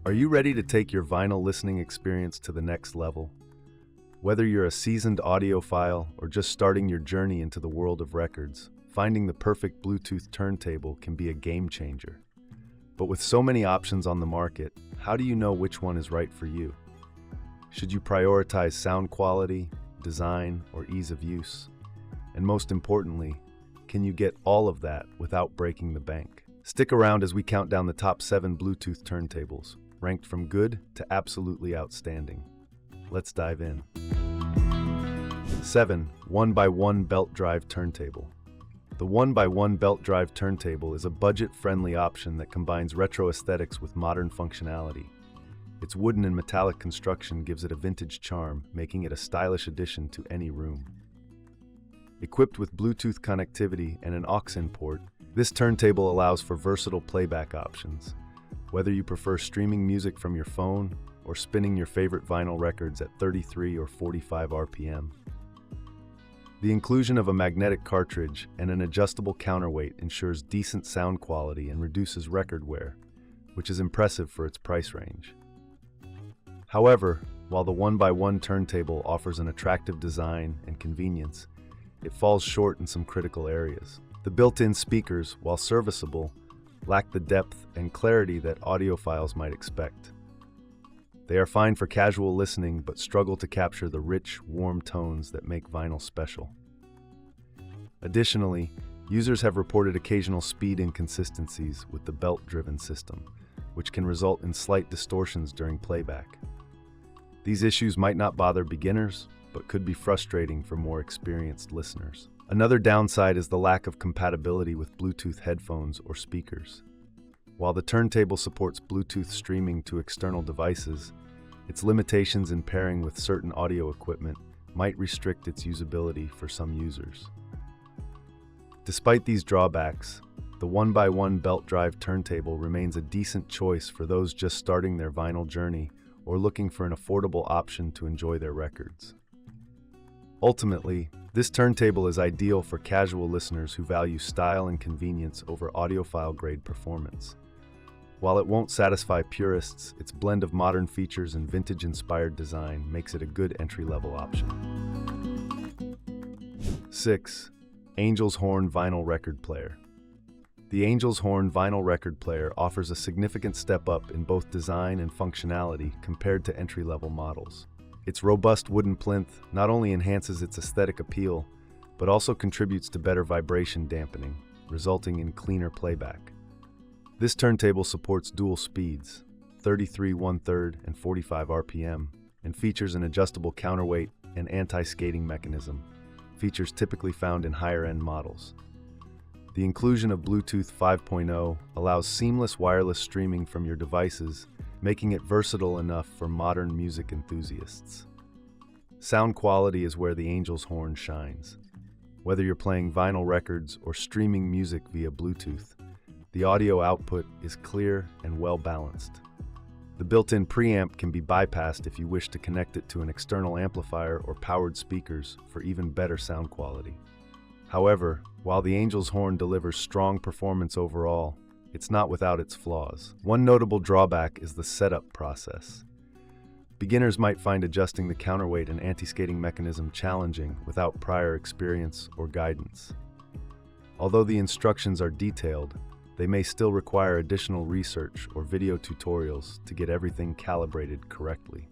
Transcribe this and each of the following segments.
Are you ready to take your vinyl listening experience to the next level? Whether you're a seasoned audiophile or just starting your journey into the world of records, finding the perfect Bluetooth turntable can be a game changer. But with so many options on the market, how do you know which one is right for you? Should you prioritize sound quality, design, or ease of use? And most importantly, can you get all of that without breaking the bank? Stick around as we count down the top 7 Bluetooth turntables, ranked from good to absolutely outstanding. Let's dive in. 7. 1x1 Belt Drive Turntable. The 1x1 Belt Drive Turntable is a budget-friendly option that combines retro aesthetics with modern functionality. Its wooden and metallic construction gives it a vintage charm, making it a stylish addition to any room. Equipped with Bluetooth connectivity and an aux-in port, this turntable allows for versatile playback options. Whether you prefer streaming music from your phone or spinning your favorite vinyl records at 33 or 45 RPM. The inclusion of a magnetic cartridge and an adjustable counterweight ensures decent sound quality and reduces record wear, which is impressive for its price range. However, while the 1x1 turntable offers an attractive design and convenience, it falls short in some critical areas. The built-in speakers, while serviceable, lack the depth and clarity that audiophiles might expect. They are fine for casual listening but struggle to capture the rich, warm tones that make vinyl special. Additionally, users have reported occasional speed inconsistencies with the belt-driven system, which can result in slight distortions during playback. These issues might not bother beginners, but could be frustrating for more experienced listeners. Another downside is the lack of compatibility with Bluetooth headphones or speakers. While the turntable supports Bluetooth streaming to external devices, its limitations in pairing with certain audio equipment might restrict its usability for some users. Despite these drawbacks, the 1x1 belt drive turntable remains a decent choice for those just starting their vinyl journey or looking for an affordable option to enjoy their records. Ultimately, this turntable is ideal for casual listeners who value style and convenience over audiophile-grade performance. While it won't satisfy purists, its blend of modern features and vintage-inspired design makes it a good entry-level option. 6. Angel's Horn Vinyl Record Player. The Angel's Horn Vinyl Record Player offers a significant step up in both design and functionality compared to entry-level models. Its robust wooden plinth not only enhances its aesthetic appeal, but also contributes to better vibration dampening, resulting in cleaner playback. This turntable supports dual speeds, 33 1/3 and 45 RPM, and features an adjustable counterweight and anti-skating mechanism, features typically found in higher-end models. The inclusion of Bluetooth 5.0 allows seamless wireless streaming from your devices, making it versatile enough for modern music enthusiasts. Sound quality is where the Angel's Horn shines. Whether you're playing vinyl records or streaming music via Bluetooth, the audio output is clear and well-balanced. The built-in preamp can be bypassed if you wish to connect it to an external amplifier or powered speakers for even better sound quality. However, while the Angel's Horn delivers strong performance overall, it's not without its flaws. One notable drawback is the setup process. Beginners might find adjusting the counterweight and anti-skating mechanism challenging without prior experience or guidance. Although the instructions are detailed, they may still require additional research or video tutorials to get everything calibrated correctly.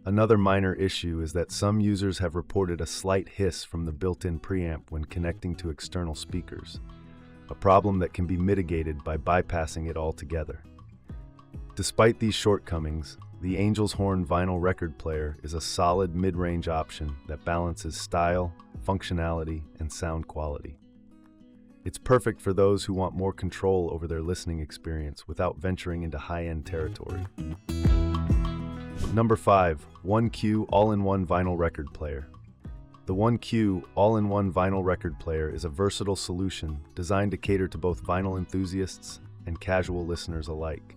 Another minor issue is that some users have reported a slight hiss from the built-in preamp when connecting to external speakers, a problem that can be mitigated by bypassing it altogether. Despite these shortcomings, the Angel's Horn Vinyl Record Player is a solid mid-range option that balances style, functionality, and sound quality. It's perfect for those who want more control over their listening experience without venturing into high-end territory. Number 5. 1Q All-in-One Vinyl Record Player. The 1Q All-in-One Vinyl Record Player is a versatile solution designed to cater to both vinyl enthusiasts and casual listeners alike.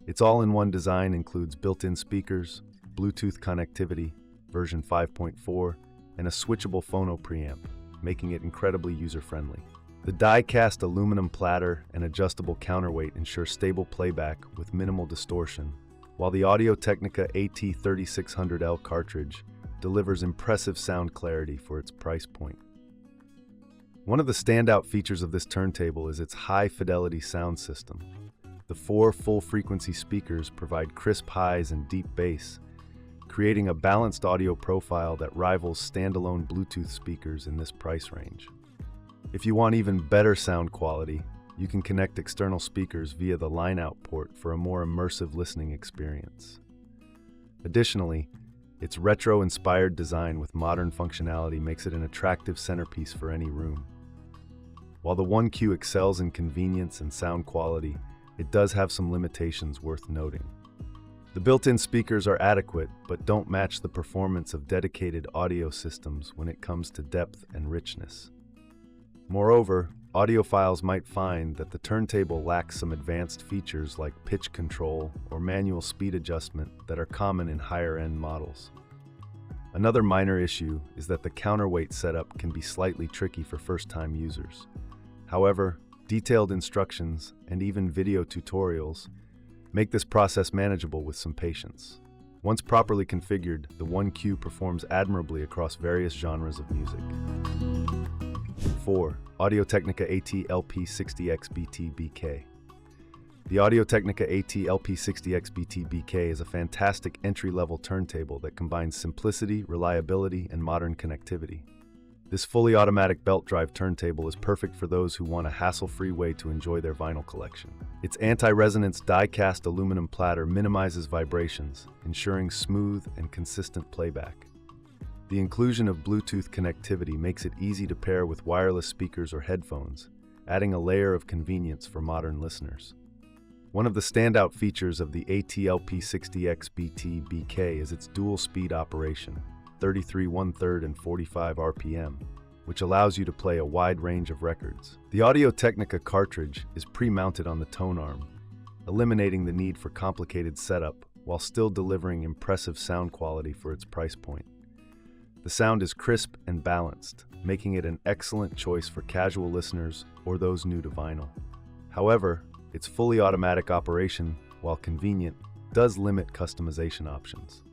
Its all-in-one design includes built-in speakers, Bluetooth connectivity, version 5.4, and a switchable phono preamp, making it incredibly user-friendly. The die-cast aluminum platter and adjustable counterweight ensure stable playback with minimal distortion, while the Audio-Technica AT-3600L cartridge delivers impressive sound clarity for its price point. One of the standout features of this turntable is its high-fidelity sound system. The 4 full-frequency speakers provide crisp highs and deep bass, creating a balanced audio profile that rivals standalone Bluetooth speakers in this price range. If you want even better sound quality, you can connect external speakers via the line-out port for a more immersive listening experience. Additionally, its retro-inspired design with modern functionality makes it an attractive centerpiece for any room. While the 1Q excels in convenience and sound quality, it does have some limitations worth noting. The built-in speakers are adequate, but don't match the performance of dedicated audio systems when it comes to depth and richness. Moreover, audiophiles might find that the turntable lacks some advanced features like pitch control or manual speed adjustment that are common in higher-end models. Another minor issue is that the counterweight setup can be slightly tricky for first-time users. However, detailed instructions and even video tutorials make this process manageable with some patience. Once properly configured, the 1Q performs admirably across various genres of music. 4. Audio-Technica AT-LP60XBT-BK. The Audio-Technica AT-LP60XBT-BK is a fantastic entry-level turntable that combines simplicity, reliability, and modern connectivity. This fully automatic belt drive turntable is perfect for those who want a hassle-free way to enjoy their vinyl collection. Its anti-resonance die-cast aluminum platter minimizes vibrations, ensuring smooth and consistent playback. The inclusion of Bluetooth connectivity makes it easy to pair with wireless speakers or headphones, adding a layer of convenience for modern listeners. One of the standout features of the AT-LP60XBT-BK is its dual-speed operation, 33 1/3 and 45 RPM, which allows you to play a wide range of records. The Audio-Technica cartridge is pre-mounted on the tone arm, eliminating the need for complicated setup while still delivering impressive sound quality for its price point. The sound is crisp and balanced, making it an excellent choice for casual listeners or those new to vinyl. However, its fully automatic operation, while convenient, does limit customization options.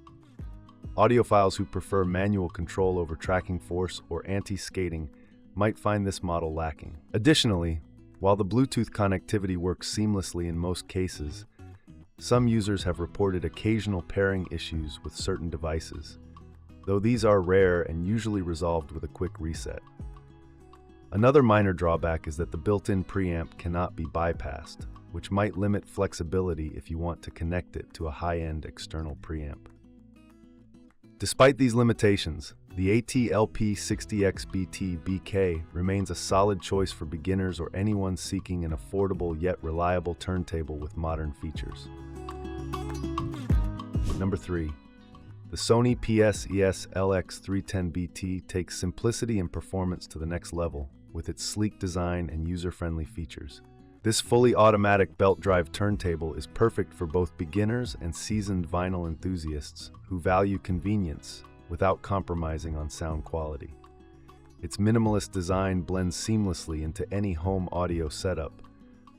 Audiophiles who prefer manual control over tracking force or anti-skating might find this model lacking. Additionally, while the Bluetooth connectivity works seamlessly in most cases, some users have reported occasional pairing issues with certain devices, though these are rare and usually resolved with a quick reset. Another minor drawback is that the built-in preamp cannot be bypassed, which might limit flexibility if you want to connect it to a high-end external preamp. Despite these limitations, the AT-LP60XBT-BK remains a solid choice for beginners or anyone seeking an affordable yet reliable turntable with modern features. Number 3. The Sony PS-LX310BT takes simplicity and performance to the next level with its sleek design and user-friendly features. This fully automatic belt drive turntable is perfect for both beginners and seasoned vinyl enthusiasts who value convenience without compromising on sound quality. Its minimalist design blends seamlessly into any home audio setup,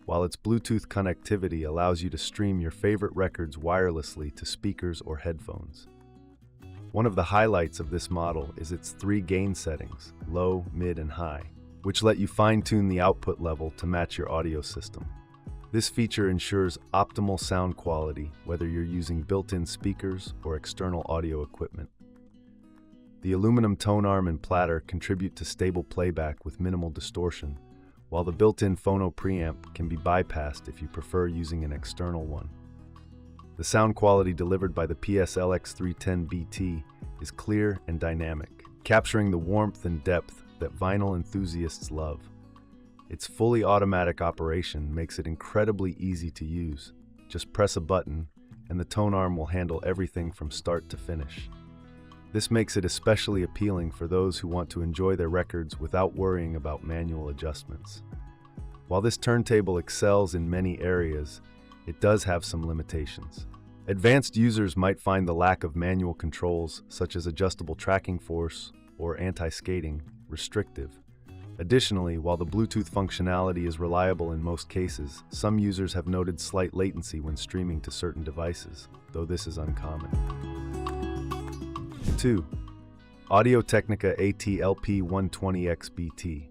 while its Bluetooth connectivity allows you to stream your favorite records wirelessly to speakers or headphones. One of the highlights of this model is its 3 gain settings, low, mid, and high, which let you fine-tune the output level to match your audio system. This feature ensures optimal sound quality whether you're using built-in speakers or external audio equipment. The aluminum tone arm and platter contribute to stable playback with minimal distortion, while the built-in phono preamp can be bypassed if you prefer using an external one. The sound quality delivered by the PS-LX310BT is clear and dynamic, capturing the warmth and depth that vinyl enthusiasts love. Its fully automatic operation makes it incredibly easy to use. Just press a button, and the tone arm will handle everything from start to finish. This makes it especially appealing for those who want to enjoy their records without worrying about manual adjustments. While this turntable excels in many areas, it does have some limitations. Advanced users might find the lack of manual controls, such as adjustable tracking force or anti-skating, restrictive, Additionally, while the Bluetooth functionality is reliable in most cases, some users have noted slight latency when streaming to certain devices, though this is uncommon. 2. Audio-Technica AT-LP120XBT.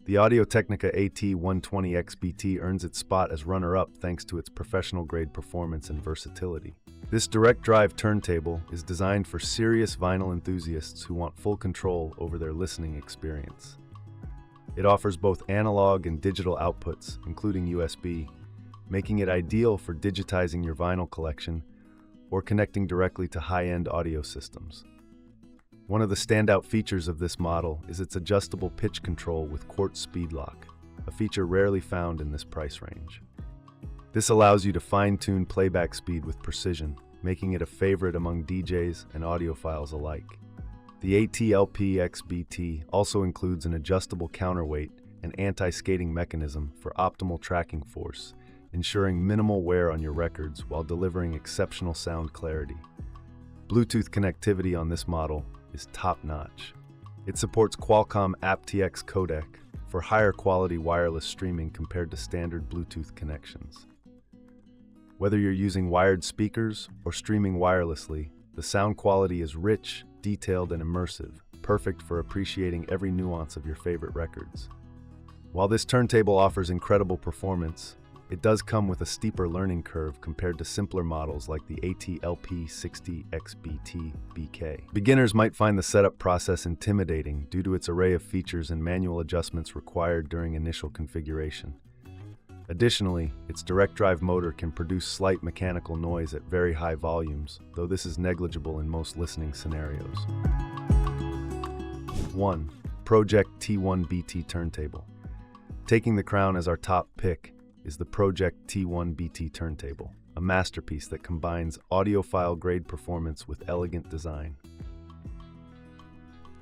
The Audio-Technica AT-120XBT earns its spot as runner-up thanks to its professional-grade performance and versatility. This direct-drive turntable is designed for serious vinyl enthusiasts who want full control over their listening experience. It offers both analog and digital outputs, including USB, making it ideal for digitizing your vinyl collection or connecting directly to high-end audio systems. One of the standout features of this model is its adjustable pitch control with quartz speed lock, a feature rarely found in this price range. This allows you to fine-tune playback speed with precision, making it a favorite among DJs and audiophiles alike. The AT-LP60XBT also includes an adjustable counterweight and anti-skating mechanism for optimal tracking force, ensuring minimal wear on your records while delivering exceptional sound clarity. Bluetooth connectivity on this model is top-notch. It supports Qualcomm aptX codec for higher quality wireless streaming compared to standard Bluetooth connections. Whether you're using wired speakers or streaming wirelessly, the sound quality is rich, detailed, and immersive, perfect for appreciating every nuance of your favorite records. While this turntable offers incredible performance, it does come with a steeper learning curve compared to simpler models like the AT-LP60XBT-BK. Beginners might find the setup process intimidating due to its array of features and manual adjustments required during initial configuration. Additionally, its direct-drive motor can produce slight mechanical noise at very high volumes, though this is negligible in most listening scenarios. 1. Pro-Ject T1 BT Turntable. Taking the crown as our top pick is the Pro-Ject T1 BT Turntable, a masterpiece that combines audiophile-grade performance with elegant design.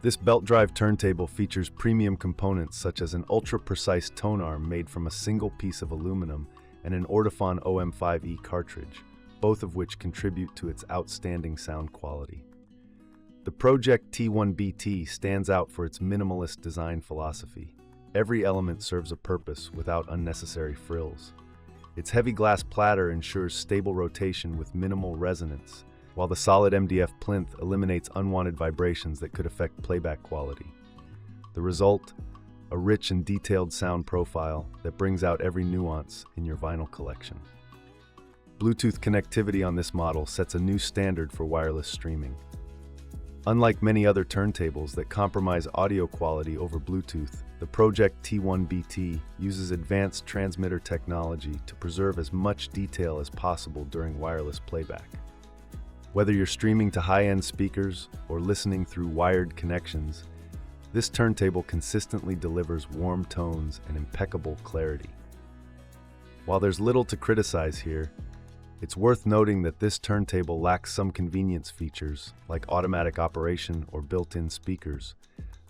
This belt-drive turntable features premium components such as an ultra-precise tone arm made from a single piece of aluminum and an Audiophile OM5E cartridge, both of which contribute to its outstanding sound quality. The Pro-Ject T1 BT stands out for its minimalist design philosophy. Every element serves a purpose without unnecessary frills. Its heavy glass platter ensures stable rotation with minimal resonance, while the solid MDF plinth eliminates unwanted vibrations that could affect playback quality. The result? A rich and detailed sound profile that brings out every nuance in your vinyl collection. Bluetooth connectivity on this model sets a new standard for wireless streaming. Unlike many other turntables that compromise audio quality over Bluetooth, the Pro-Ject T1 BT uses advanced transmitter technology to preserve as much detail as possible during wireless playback. Whether you're streaming to high-end speakers or listening through wired connections, this turntable consistently delivers warm tones and impeccable clarity. While there's little to criticize here, it's worth noting that this turntable lacks some convenience features like automatic operation or built-in speakers,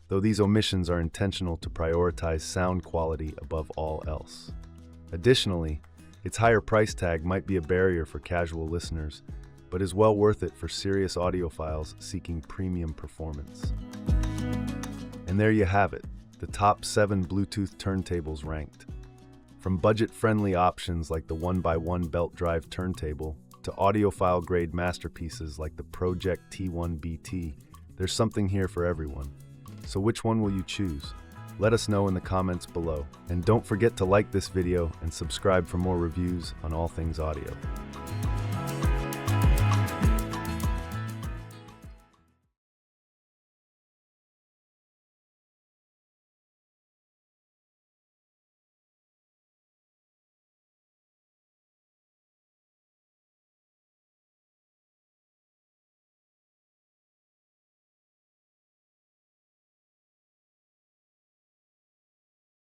though these omissions are intentional to prioritize sound quality above all else. Additionally, its higher price tag might be a barrier for casual listeners, but is well worth it for serious audiophiles seeking premium performance. And there you have it, the top 7 Bluetooth turntables ranked. From budget-friendly options like the 1x1 belt-drive turntable to audiophile-grade masterpieces like the Pro-Ject T1 BT, there's something here for everyone. So which one will you choose? Let us know in the comments below. And don't forget to like this video and subscribe for more reviews on all things audio.